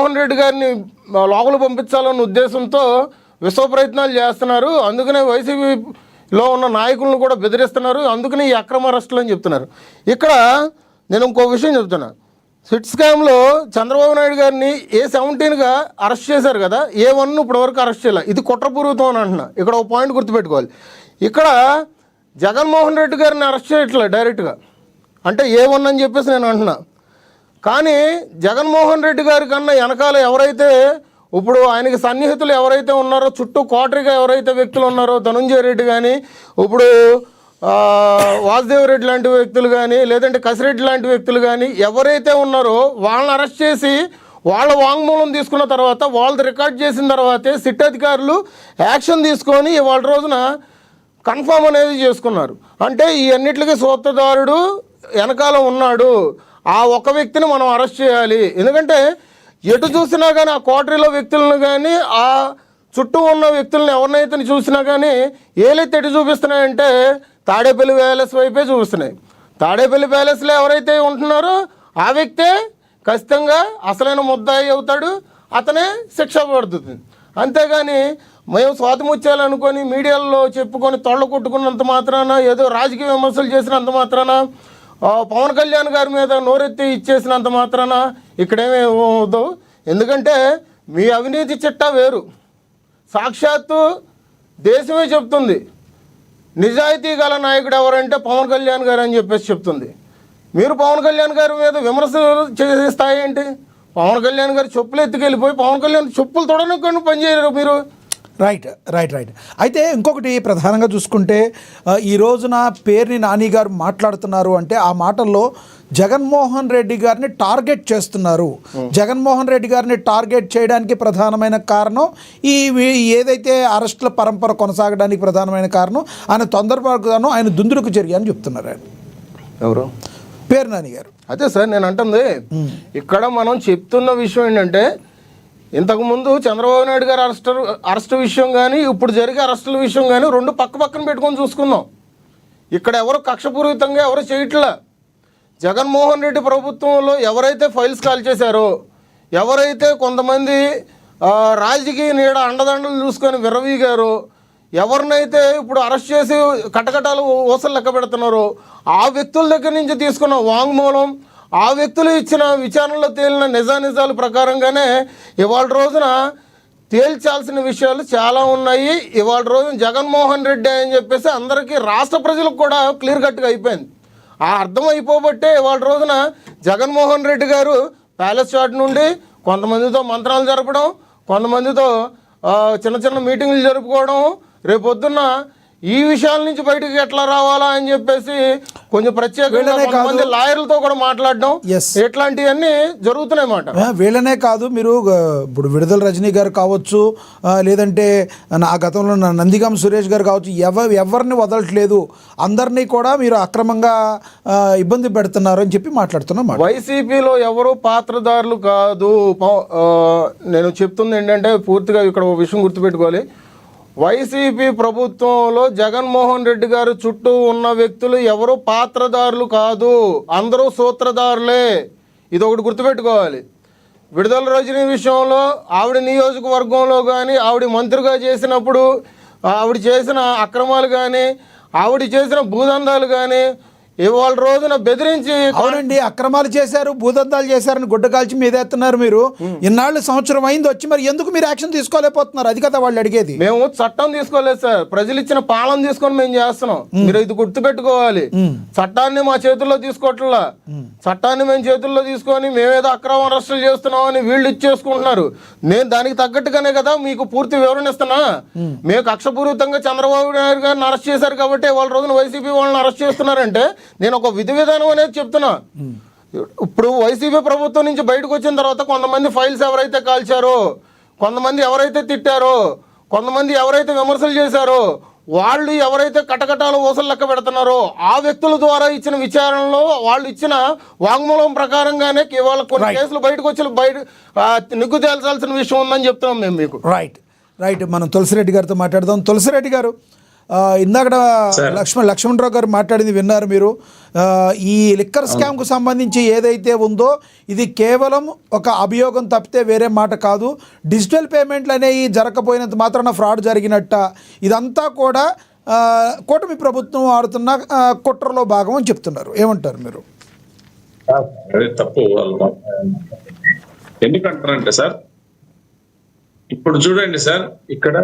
జగన్మోహన్ రెడ్డి గారిని లోపల పంపించాలన్న ఉద్దేశంతో విశ్వ ప్రయత్నాలు చేస్తున్నారు. అందుకనే వైసీపీలో ఉన్న నాయకులను కూడా బెదిరిస్తున్నారు. అందుకనే ఈ అక్రమ అరెస్టులు అని చెప్తున్నారు. ఇక్కడ నేను ఇంకో విషయం చెప్తున్నా. సిట్ స్కామ్లో చంద్రబాబు నాయుడు గారిని A17గా అరెస్ట్ చేశారు కదా, A1 ఇప్పటివరకు అరెస్ట్ చేయాలి. ఇది కుట్రపూర్వకం అని అంటున్నా. ఇక్కడ ఒక పాయింట్ గుర్తుపెట్టుకోవాలి. ఇక్కడ జగన్మోహన్ రెడ్డి గారిని అరెస్ట్ చేయట్లేదు డైరెక్ట్గా, అంటే A1 అని చెప్పేసి నేను అంటున్నా. కానీ జగన్మోహన్ రెడ్డి గారి కన్నా వెనకాల ఎవరైతే ఇప్పుడు ఆయనకి సన్నిహితులు ఎవరైతే ఉన్నారో, చుట్టూ కోటరీగా ఎవరైతే వ్యక్తులు ఉన్నారో, ధనుంజయ రెడ్డి కానీ, ఇప్పుడు వాసుదేవరెడ్డి లాంటి వ్యక్తులు కానీ, లేదంటే కసిరెడ్డి లాంటి వ్యక్తులు కానీ ఎవరైతే ఉన్నారో వాళ్ళని అరెస్ట్ చేసి వాళ్ళ వాంగ్మూలం తీసుకున్న తర్వాత, వాళ్ళది రికార్డ్ చేసిన తర్వాతే సిట్ అధికారులు యాక్షన్ తీసుకొని వాళ్ళ రోజున కన్ఫామ్ అనేది చేసుకున్నారు. అంటే ఈ అన్నిటికీ సూత్రధారుడు వెనకాల ఉన్నాడు. ఆ ఒక వ్యక్తిని మనం అరెస్ట్ చేయాలి. ఎందుకంటే ఎటు చూసినా కానీ ఆ కోటరీలో వ్యక్తులను కానీ, ఆ చుట్టూ ఉన్న వ్యక్తులను ఎవరినైతే చూసినా కానీ ఏలైతే ఎటు చూపిస్తున్నాయంటే తాడేపల్లి ప్యాలెస్ వైపే చూపిస్తున్నాయి. తాడేపల్లి ప్యాలెస్లో ఎవరైతే ఉంటున్నారో ఆ వ్యక్తే ఖచ్చితంగా అసలైన ముద్దాయి అవుతాడు, అతనే శిక్ష పడుతుంది. అంతేగాని మేము స్వాతిముత్యాలనుకొని మీడియాలో చెప్పుకొని తొళ్ళ కొట్టుకున్నంత మాత్రాన, ఏదో రాజకీయ విమర్శలు చేసినంత మాత్రాన, పవన్ కళ్యాణ్ గారి మీద నోరెత్తి ఇచ్చేసినంత మాత్రాన ఇక్కడేమీ అవుతావు. ఎందుకంటే మీ అవినీతి చిట్టా వేరు. సాక్షాత్తు దేశమే చెప్తుంది నిజాయితీ గల నాయకుడు ఎవరంటే పవన్ కళ్యాణ్ గారు అని చెప్పేసి చెప్తుంది. మీరు పవన్ కళ్యాణ్ గారి మీద విమర్శలు చేసే స్థాయి ఏంటి? పవన్ కళ్యాణ్ గారు చెప్పులు ఎత్తుకెళ్ళిపోయి పవన్ కళ్యాణ్ చెప్పులు తొడనుకొని పనిచేయరు మీరు. రైట్. అయితే ఇంకొకటి ప్రధానంగా చూసుకుంటే ఈ రోజున పేర్ని నాని గారు మాట్లాడుతున్నారు అంటే ఆ మాటల్లో జగన్మోహన్ రెడ్డి గారిని టార్గెట్ చేస్తున్నారు. జగన్మోహన్ రెడ్డి గారిని టార్గెట్ చేయడానికి ప్రధానమైన కారణం ఏదైతే అరెస్టుల పరంపర కొనసాగడానికి ప్రధానమైన కారణం ఆయన తొందరపాటుగాను, ఆయన దుందుడుకు చర్య అని చెప్తున్నారు. ఆయన ఎవరు? పేరు నాని గారు. అదే సార్ నేను అంటుంది. ఇక్కడ మనం చెప్తున్న విషయం ఏంటంటే, ఇంతకుముందు చంద్రబాబు నాయుడు గారు అరెస్ట్ విషయం కానీ, ఇప్పుడు జరిగే అరెస్టుల విషయం కానీ రెండు పక్కన పెట్టుకొని చూసుకుందాం. ఇక్కడ ఎవరు కక్షపూరితంగా ఎవరు చేయట్లా. జగన్మోహన్ రెడ్డి ప్రభుత్వంలో ఎవరైతే ఫైల్స్ కాల్ చేశారో, ఎవరైతే కొంతమంది రాజకీయ నీడ అండదండలు చూసుకొని విర్రవీగారో, ఎవరినైతే ఇప్పుడు అరెస్ట్ చేసి కటకటాలు ఊసలు లెక్క పెడుతున్నారో ఆ వ్యక్తుల దగ్గర నుంచి తీసుకున్న వాంగ్మూలం, ఆ వ్యక్తులు ఇచ్చిన విచారణలో తేలిన నిజానిజాల ప్రకారంగానే ఇవాళ రోజున తేల్చాల్సిన విషయాలు చాలా ఉన్నాయి. ఇవాళ రోజున జగన్మోహన్ రెడ్డి అని చెప్పేసి అందరికీ రాష్ట్ర ప్రజలకు కూడా క్లియర్ కట్గా అయిపోయింది. ఆ అర్థం అయిపోబట్టే ఇవాళ రోజున జగన్మోహన్ రెడ్డి గారు ప్యాలెస్ చాట్ నుండి కొంతమందితో మంత్రాలు జరపడం, కొంతమందితో చిన్న మీటింగులు జరుపుకోవడం, రేపొద్దున్న ఈ విషయాల నుంచి బయటకు ఎట్లా రావాలా అని చెప్పేసి కొంచెం ప్రత్యేకంగా కొంతమంది లాయర్లతో కూడా మాట్లాడడం, ఇట్లాంటివన్నీ జరుగుతున్నాయి మాట. వీళ్ళనే కాదు, మీరు ఇప్పుడు విడుదల రజనీ గారు కావచ్చు, లేదంటే ఆ గతంలో నందిగామ సురేష్ గారు కావచ్చు, ఎవరిని వదలట్లేదు, అందరినీ కూడా మీరు అక్రమంగా ఇబ్బంది పెడుతున్నారు అని చెప్పి మాట్లాడుతున్నాం. వైసీపీలో ఎవరు పాత్రదారులు కాదు. నేను చెప్తుంది ఏంటంటే పూర్తిగా ఇక్కడ ఒక విషయం గుర్తుపెట్టుకోవాలి. వైసీపీ ప్రభుత్వంలో జగన్మోహన్ రెడ్డి గారు చుట్టూ ఉన్న వ్యక్తులు ఎవరు పాత్రదారులు కాదు, అందరూ సూత్రధారులే. ఇది ఒకటి గుర్తుపెట్టుకోవాలి. విడుదల రజనీ విషయంలో ఆవిడ నియోజకవర్గంలో కానీ, ఆవిడ మంత్రిగా చేసినప్పుడు ఆవిడ చేసిన అక్రమాలు కానీ, ఆవిడ చేసిన భూదందాలు కానీ ఇవాళ రోజున బెదిరించి, అవునండి అక్రమాలు చేశారు, భూదందాలు చేశారని గుడ్డ కాల్చి మీదేస్తున్నారు మీరు. ఇన్నాళ్ళు సంవత్సరం అయింది వచ్చి, మరి ఎందుకు మీరు యాక్షన్ తీసుకోలేకపోతున్నారు? అది కదా వాళ్ళు అడిగేది. మేము చట్టం తీసుకోలేదు సార్, ప్రజలు ఇచ్చిన పాలన తీసుకొని మేము చేస్తున్నాం. మీరు ఇది గుర్తుపెట్టుకోవాలి. చట్టాన్ని మా చేతుల్లో తీసుకోవట్లా. చట్టాన్ని మేము చేతుల్లో తీసుకొని మేమేదో అక్రమ అరెస్టులు చేస్తున్నామని వీళ్ళు ఇచ్చేసుకుంటున్నారు. నేను దానికి తగ్గట్టుగానే కదా మీకు పూర్తి వివరణ ఇస్తున్నా. మేము కక్షపూరితంగా చంద్రబాబు నాయుడు గారిని అరెస్ట్ చేశారు కాబట్టి వాళ్ళ రోజున వైసీపీ వాళ్ళని అరెస్ట్ చేస్తున్నారంటే నేను ఒక విధి విధానం అనేది చెప్తున్నా. ఇప్పుడు వైసీపీ ప్రభుత్వం నుంచి బయటకు వచ్చిన తర్వాత కొంతమంది ఫైల్స్ ఎవరైతే కాల్చారో, కొంతమంది ఎవరైతే తిట్టారో, కొంతమంది ఎవరైతే విమర్శలు చేశారో, వాళ్ళు ఎవరైతే కటకటాలు ఊసలు లెక్క పెడుతున్నారో ఆ వ్యక్తుల ద్వారా ఇచ్చిన విచారణలో వాళ్ళు ఇచ్చిన వాంగ్మూలం ప్రకారంగానే ఇవాళ కొన్ని కేసులు బయటకు వచ్చి నిగ్గు తేల్చాల్సిన విషయం ఉందని చెప్తున్నాం మేము మీకు. రైట్. మనం తులసిరెడ్డి గారితో మాట్లాడదాం. తులసిరెడ్డి గారు, ఇందాక లక్ష్మణరావు గారు మాట్లాడింది విన్నారు మీరు. ఈ లిక్కర్ స్కామ్కు సంబంధించి ఏదైతే ఉందో ఇది కేవలం ఒక అభియోగం తప్పితే వేరే మాట కాదు. డిజిటల్ పేమెంట్లు అనేవి జరగకపోయినంత మాత్రాన ఫ్రాడ్ జరిగినట్ట. ఇదంతా కూడా కూటమి ప్రభుత్వం ఆడుతున్న కుట్రలో భాగం అని చెప్తున్నారు. ఏమంటారు మీరు? అదే తప్పు. ఎందుకంటారంటే సార్, ఇప్పుడు చూడండి సార్, ఇక్కడ